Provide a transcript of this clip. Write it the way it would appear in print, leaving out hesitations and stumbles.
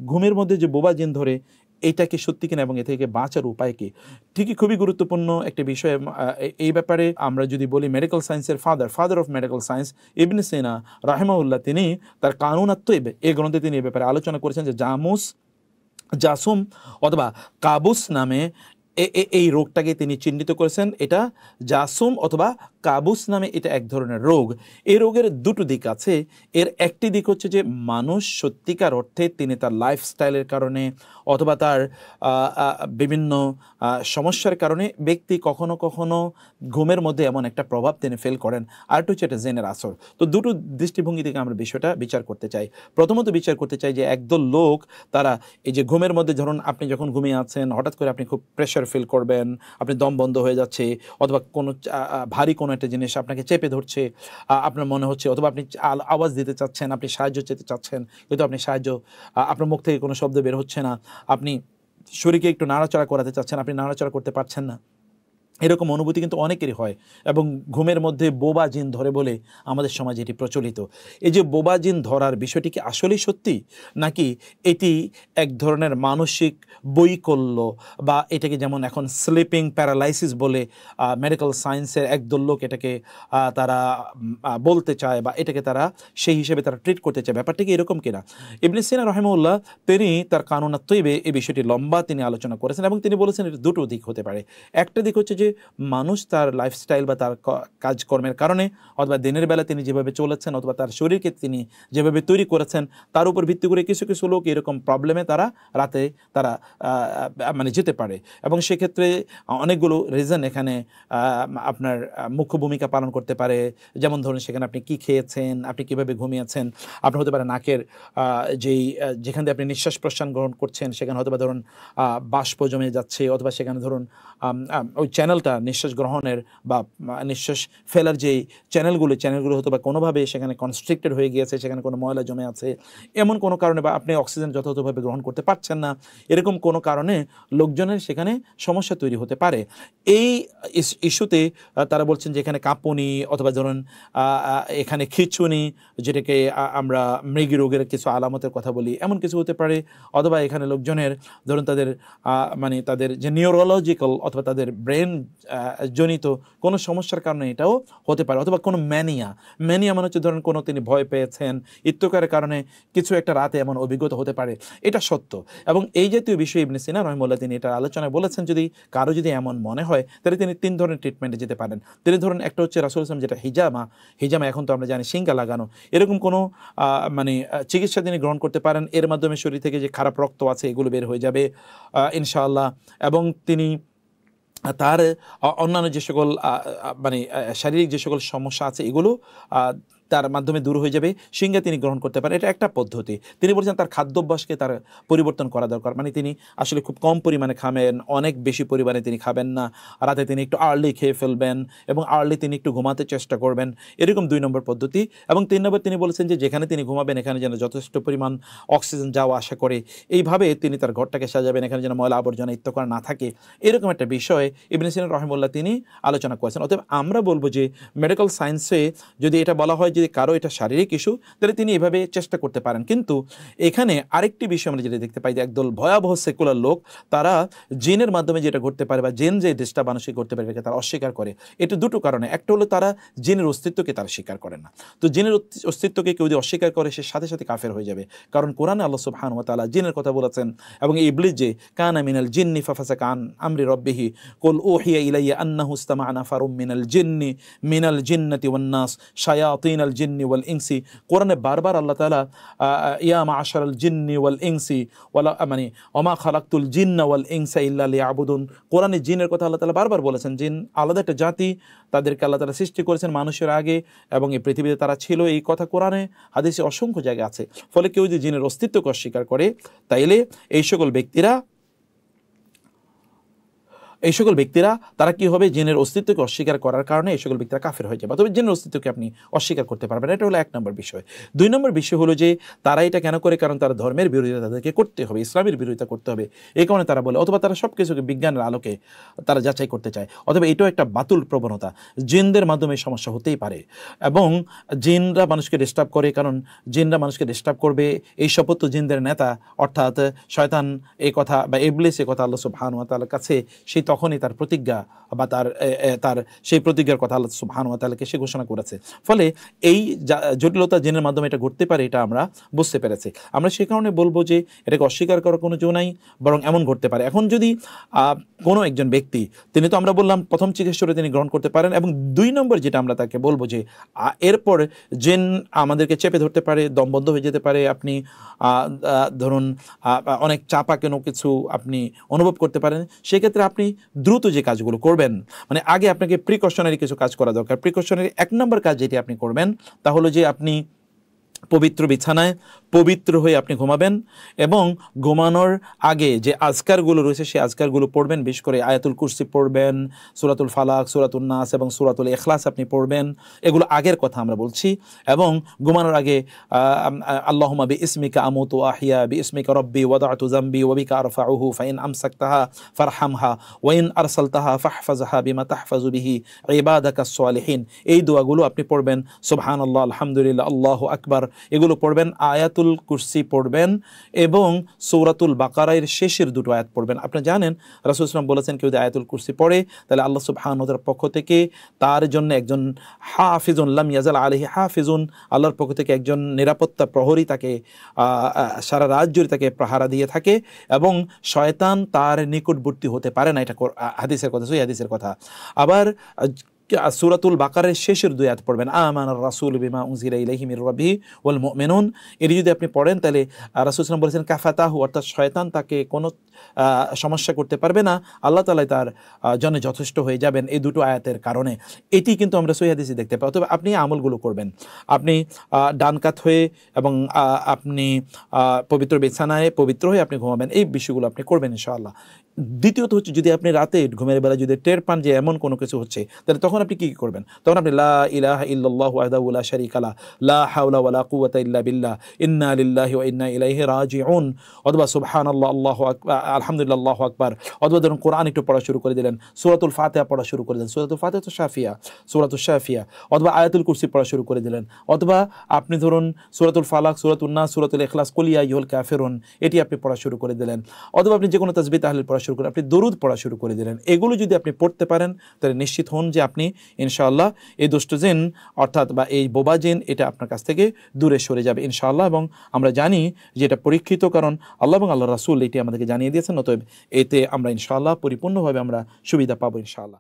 ঘুমের মধ্যে যে বোবা জিন ধরে এইটা কি সত্যি কিনা এবং এ থেকে বাঁচার উপায় কি? ঠিকই খুবই গুরুত্বপূর্ণ একটা বিষয়। এই ব্যাপারে আমরা যদি বলি মেডিকেল সায়েন্সের ফাদার অফ মেডিকেল সায়েন্স ইবনে সিনা রাহিমাহুল্লাহ, তিনি তার কানুন আত-তয়্যিব এই গ্রন্থে তিনি এ ব্যাপারে আলোচনা করেছেন যে জাসুম অথবা কাবুস নামে এই রোগটাকে তিনি চিহ্নিত করেছেন। এটা জাসুম অথবা কাবুস নামে এটা এক ধরনের রোগ। এই রোগের দুটো দিক আছে। এর একটি দিক হচ্ছে যে মানুষ সত্যিকার অর্থে তিনি তার লাইফস্টাইলের কারণে অথবা তার বিভিন্ন সমস্যার কারণে ব্যক্তি কখনো কখনো ঘুমের মধ্যে এমন একটা প্রভাব তিনি ফেল করেন। আরেকটা হচ্ছে এটা জেনের আসর। তো দুটো দৃষ্টিভঙ্গি থেকে আমরা বিষয়টা বিচার করতে চাই। প্রথমত বিচার করতে চাই যে একদল লোক তারা এই যে ঘুমের মধ্যে, ধরুন আপনি যখন ঘুমিয়ে আছেন হঠাৎ করে আপনি খুব প্রেশার ফিল করবেন, আপনি দম বন্ধ হয়ে যাচ্ছে, অথবা কোনো ভারী কোনো একটা জিনিস আপনাকে চেপে ধরছে, আপনার মনে হচ্ছে, অথবা আপনি আওয়াজ দিতে চাচ্ছেন, আপনি সাহায্য চেতে চাচ্ছেন, কিন্তু আপনি আপনার মুখ থেকে কোনো শব্দ বের হচ্ছে না, আপনি শরীরকে একটু নাড়াচাড়া করাতে চাচ্ছেন, আপনি নাড়াচাড়া করতে পারছেন না। এরকম অনুভূতি কিন্তু অনেকেরই হয় এবং ঘুমের মধ্যে বোবা জিন ধরে বলে আমাদের সমাজে এটি প্রচলিত। এই যে বোবা জিন ধরার বিষয়টি কি আসলেই সত্যি, নাকি এটি এক ধরনের মানসিক বৈকল্য, বা এটাকে যেমন এখন স্লিপিং প্যারালাইসিস বলে মেডিকেল সায়েন্সের একদল লোক এটাকে তারা বলতে চায়, বা এটাকে তারা সেই হিসেবে তারা ট্রিট করতে চায়? ব্যাপারটা কি এরকম কিনা? ইবনে সিনা রাহিমাহুল্লাহ তিনি তার কানুন আত-তয়্যিবে এই বিষয়টি লম্বা তিনি আলোচনা করেছেন এবং তিনি বলেছেন এটা দুটো দিক হতে পারে। একটা দিক হচ্ছে যে মানুষ তার লাইফস্টাইল বা তার কাজকর্মের কারণে, অথবা দিনের বেলা তিনি যেভাবে চলেছেন, অথবা তার শরীরকে তিনি যেভাবে তৈরি করেছেন, তার উপর ভিত্তি করে কিছু কিছু লোক এরকম প্রবলেমে তারা রাতে তারা মানে যেতে পারে। এবং সেক্ষেত্রে অনেকগুলো রিজন এখানে আপনার মুখ্য ভূমিকা পালন করতে পারে। যেমন ধরুন সেখানে আপনি কি খেয়েছেন, আপনি কিভাবে ঘুমিয়েছেন, আপনার হতে পারে নাকের যেখান দিয়ে আপনি নিঃশ্বাস প্রশ্বাস গ্রহণ করছেন সেখানে হয়তো বা ধরুন বাষ্প জমে যাচ্ছে, অথবা সেখানে ধরুন ওই চ্যানেলটা নিঃশ্বাস গ্রহণের বা নিঃশ্বাস ফেলার যেই চ্যানেলগুলো হয়তো বা কোনোভাবে সেখানে কনস্ট্রিক্টেড হয়ে গিয়েছে, সেখানে কোনো ময়লা জমে আছে, এমন কোনো কারণে, বা আপনি অক্সিজেন যথাযথভাবে গ্রহণ করতে পারছেন না, এরকম কোনো কারণে লোকজনের সেখানে সমস্যা তৈরি হতে পারে। এই ইস্যুতে তারা বলছেন যে এখানে কাঁপুনি, অথবা ধরুন এখানে খিঁচুনি, যেটাকে আমরা মৃগী রোগের কিছু আলামতের কথা বলি, এমন কিছু হতে পারে। অথবা এখানে লোকজনের ধরুন তাদের যে নিউরোলজিক্যাল অথবা তাদের ব্রেন জনিত কোনো সমস্যার কারণে এটাও হতে পারে। অথবা কোনো ম্যানিয়া মানে হচ্ছে ধরুন কোনো তিনি ভয় পেয়েছেন ইত্যকারের কারণে কিছু একটা রাতে এমন অভিজ্ঞতা হতে পারে, এটা সত্য। এবং এই জাতীয় বিষয়ে ইবনে সিনা রাহিমাহুল্লাহ তিনি এটা আলোচনায় বলেছেন যদি কারো যদি এমন মনে হয় তাহলে তিনি 3 ধরনের ট্রিটমেন্টে যেতে পারেন। তিনি ধরুন একটা হচ্ছে রাসূল সাল্লাল্লাহু আলাইহি ওয়াসাল্লাম যেটা হিজামা এখন তো আমরা জানি শিঙ্গা লাগানো, এরকম কোনো চিকিৎসা তিনি গ্রহণ করতে পারেন। এর মাধ্যমে শরীর থেকে যে খারাপ রক্ত আছে এগুলো বের হয়ে যাবে ইনশাআল্লাহ। এবং তিনি তার অন্যান্য যে সকল শারীরিক যে সকল সমস্যা আছে এগুলো তার মাধ্যমে দূর হয়ে যাবে। সিঙ্গা তিনি গ্রহণ করতে পারেন, এটা একটা পদ্ধতি। তিনি বলছেন তার খাদ্যাভ্যাসকে তার পরিবর্তন করা দরকার, মানে তিনি আসলে খুব কম পরিমাণে খাবেন, অনেক বেশি পরিমাণে তিনি খাবেন না, রাতে তিনি একটু আর্লি খেয়ে ফেলবেন এবং আর্লি তিনি একটু ঘুমাতে চেষ্টা করবেন, এরকম 2 নম্বর পদ্ধতি। এবং 3 নম্বর তিনি বলেছেন যে যেখানে তিনি ঘুমাবেন এখানে যেন যথেষ্ট পরিমাণ অক্সিজেন যাওয়া আসা করে, এইভাবে তিনি তার ঘরটাকে সাজাবেন, এখানে যেন ময়লা আবর্জনা ইত্যাদি না থাকে, এরকম একটা বিষয় ইবনে সিনা রাহিমাহুল্লাহ তিনি আলোচনা করেছেন। অতএব আমরা বলবো যে মেডিকেল সায়েন্সে যদি এটা বলা হয় যদি কারো এটা শারীরিক ইস্যু তাহলে তিনি এভাবে চেষ্টা করতে পারেন। কিন্তু এখানে আরেকটি বিষয় আমরা যেটা দেখতে পাই যে একদল ভয়াবহ সেকুলার লোক তারা জিনের মাধ্যমে যেটা ঘটতে পারে বা জিন যে ডিস্টার্ব মানুষকে করতে পারে এটাকে তারা অস্বীকার করে। এটা দুটো কারণে, একটা হলো তারা জিনের অস্তিত্বকে তারা স্বীকার করে না। তো জিনের অস্তিত্বকে কেউ যদি অস্বীকার করে সে সাথে সাথে কাফের হয়ে যাবে, কারণ কোরআনে আল্লাহ সুবহানাহু ওয়া তাআলা জিনের কথা বলেছেন। এবং ইবলিস যে কানা মিনাল জিন্নি ফাফাসাকা আন আমরি রাব্বিহি কুল উহিয়া ইলাইয়া আন্নাহু ইসতামা'a নাফারুম মিনাল জিন্নাতি ওয়ান নাস শায়াতিনাল জিন্নি ওয়াল ইনসি, কোরআনে বারবার আল্লাহ তাআলা ইয়া মা'আশারাল জিন্নি ওয়াল ইনসি ওয়ালা ওমা খালাকতুল জিন্না ওয়াল ইনসা ইল্লা লিয়াবুদুন, কোরআনে জিনের কথা আল্লাহ তাআলা বারবার বলেছেন। জিন আলাদা একটা জাতি, তাদেরকে আল্লাহ তাআলা সৃষ্টি করেছেন মানুষের আগে এবং এই পৃথিবীতে তারা ছিল, এই কথা কোরআনে হাদিসে অসংখ্য জায়গায় আছে। ফলে কেউ যদি জিনের অস্তিত্বকে অস্বীকার করে তাইলে এই সকল ব্যক্তিরা এই সকল ব্যক্তিরা তারা কি হবে, জিনের অস্তিত্বকে অস্বীকার করার কারণে এই সকল ব্যক্তিরা কাফের হয়ে যাবে, তবে জিনের অস্তিত্বকে আপনি অস্বীকার করতে পারবেন। এটা হলো 1 নম্বর বিষয়। 2 নম্বর বিষয় হলো যে তারা এটা কেন করে, কারণ তারা ধর্মের বিরোধিতা তাদেরকে করতে হবে, ইসলামের বিরোধিতা করতে হবে, এই কারণে তারা বলে, অথবা তারা সব কিছুকে বিজ্ঞানের আলোকে তারা যাচাই করতে চায়, অথবা এটাও একটা বাতুল প্রবণতা, জিনদের মাধ্যমে সমস্যা হতেই পারে এবং জিনরা মানুষকে ডিস্টার্ব করে, কারণ জিনরা মানুষকে ডিস্টার্ব করবে এই শপথ তো জিনদের নেতা অর্থাৎ শয়তান এই কথা বা ইবলিস এই কথা আল্লাহ সুবহানাহু ওয়া তাআলার কাছে সেই তখনই তার প্রতিজ্ঞা বা তার সেই প্রতিজ্ঞার কথা আল্লাহ সুবহানাহু ওয়া তাআলাকে সে ঘোষণা করেছে। ফলে এই জটিলতা জিনের মাধ্যমে এটা ঘটতে পারে, এটা আমরা বুঝতে পেরেছি। আমরা সে কারণে বলবো যে এটাকে অস্বীকার করার কোনো জো নাই, বরং এমন ঘটতে পারে। এখন যদি কোনো একজন ব্যক্তি, তিনি তো আমরা বললাম প্রথম চিকিৎসাটা তিনি গ্রহণ করতে পারেন, এবং 2 নম্বর যেটা আমরা তাকে বলবো যে এরপর জিন আমাদেরকে চেপে ধরতে পারে, দম বন্ধ হয়ে যেতে পারে, আপনি ধরুন অনেক চাপা কোনো কিছু আপনি অনুভব করতে পারেন, সেক্ষেত্রে আপনি দ্রুত যে কাজগুলো করবেন, মানে আগে আপনাকে প্রিকশনারি কিছু কাজ করা দরকার। প্রিকশনারি 1 নম্বর কাজ যেটি আপনি করবেন তা হলো যে আপনি পবিত্র বিছানায় পবিত্র হয়ে আপনি ঘুমাবেন এবং ঘুমানোর আগে যে আজকারগুলো রয়েছে সেই আজকারগুলো পড়বেন, বিশেষ করে আয়াতুল কুরসি পড়বেন, সূরাতুল ফালাক, সূরাতুন নাস এবং সূরাতুল ইখলাস আপনি পড়বেন, এগুলো আগের কথা আমরা বলছি। এবং ঘুমানোর আগে আল্লাহুম্মা বিইসমিকা আমুতু ওয়া আহইয়া বিইসমিকা রব্বি ওয়াদা'তু যামবি ওয়া বিকা আরফাউহু ফাইন আমসাকতাহা ফারহামহা ওয়া ইন আরসালতাহা ফাহফাজহা বিমা তাহফাজু বিহি ইবাদাকাস সালিহিন, এই দোয়াগুলো আপনি পড়বেন। সুবহানাল্লাহ, আলহামদুলিল্লাহ, আল্লাহু আকবার, এগুলো পড়বেন। আয়াতুল কুরসি পড়বেন এবং সূরাতুল বাকারার শেষের 2টো আয়াত পড়বেন। আপনি জানেন রাসূল সাল্লাল্লাহু আলাইহি ওয়াসাল্লাম বলেছেন, কেউ যদি আয়াতুল কুরসি পড়ে তাহলে আল্লাহ সুবহানাহু ওয়া তাআলার পক্ষ থেকে তার জন্য একজন হাফিজুন লাম ইয়াজাল আলাইহি হাফিজুন, আল্লাহর পক্ষ থেকে একজন নিরাপত্তা প্রহরী তাকে সারা রাত জুড়ে তাকে পাহারা দিয়ে থাকে এবং শয়তান তার নিকটবর্তী হতে পারে না। এটা হাদিসের কথা, সহিহ হাদিসের কথা। আবার সূরাতুল বাকারার শেষের 2 আয়াত পড়বেন, আমানার রাসূল বিমা উনজিলা ইলাইহি মির রাব্বিহি ওয়াল মুমিনুন, এর যদি আপনি পড়েন তাহলে রাসূল সাল্লাল্লাহু আলাইহি ওয়াসাল্লাম বলেছেন কাফাতাহু, অর্থাৎ শয়তান তাকে কোনো সমস্যা করতে পারবে না, আল্লাহ তাআলা তার জন্য যথেষ্ট হয়ে যাবেন এই 2টো আয়াতের কারণে। এটি কিন্তু আমরা সহিহ হাদিসে দেখতে পাই। তবে আপনি আমলগুলো করবেন, আপনি ডান কাত হয়ে এবং আপনি পবিত্র বিছানায় পবিত্র হয়ে আপনি ঘুমাবেন, এই বিষয়গুলো আপনি করবেন ইনশাআল্লাহ। দ্বিতীয়ত হচ্ছে, যদি আপনি রাতে ঘুমের বেলা যদি টের পান যে এমন কোনো কিছু হচ্ছে, তাহলে তখন আপনি কি করবেন? তখন আপনি লা ইলাহা ইল্লাল্লাহু ওয়াহদাহু লা শারীকা লাহু লা হাওলা ওয়ালা কুওয়াতা ইল্লা বিল্লাহ ইন্না লিল্লাহি ওয়া ইন্না ইলাইহি রাজিউন, অথবা সুবহানাল্লাহ, আল্লাহু আকবার, আলহামদুলিল্লাহ, আল্লাহু আকবার, অথবা ধরুন কোরআন একটু পড়া শুরু করে দিলেন, সূরাতুল ফাতিহা পড়া শুরু করে দিলেন, সূরাতুল ফাতিহা তো শাফিয়া, সূরাতুল শাফিয়া, অথবা আয়াতুল কুরসি পড়া শুরু করে দিলেন, অথবা আপনি ধরুন সূরাতুল ফালাক, সূরাতুন নাস, সূরাতুল ইখলাস, কুল ইয়া আইয়ুহাল কাফিরুন, এটি আপনি পড়া শুরু করে দিলেন, অথবা আপনি যে কোনো তাসবিহ তাহলিল পড়া শুরু করেন, আপনি দরুদ পড়া শুরু করে দিলেন। এগুলো যদি আপনি পড়তে পারেন তাহলে নিশ্চিত হন যে আপনি ইনশাআল্লাহ এই দুষ্ট জিন অর্থাৎ বা এই বোবা জিন এটা আপনার কাছ থেকে দূরে সরে যাবে ইনশাআল্লাহ। এবং আমরা জানি যে এটা পরীক্ষিত, কারণ আল্লাহ এবং আল্লাহ রাসূল এটি আমাদেরকে জানিয়ে দিয়েছেন, অতএব এতে আমরা ইনশাআল্লাহ পরিপূর্ণভাবে আমরা সুবিধা পাবো ইনশাআল্লাহ।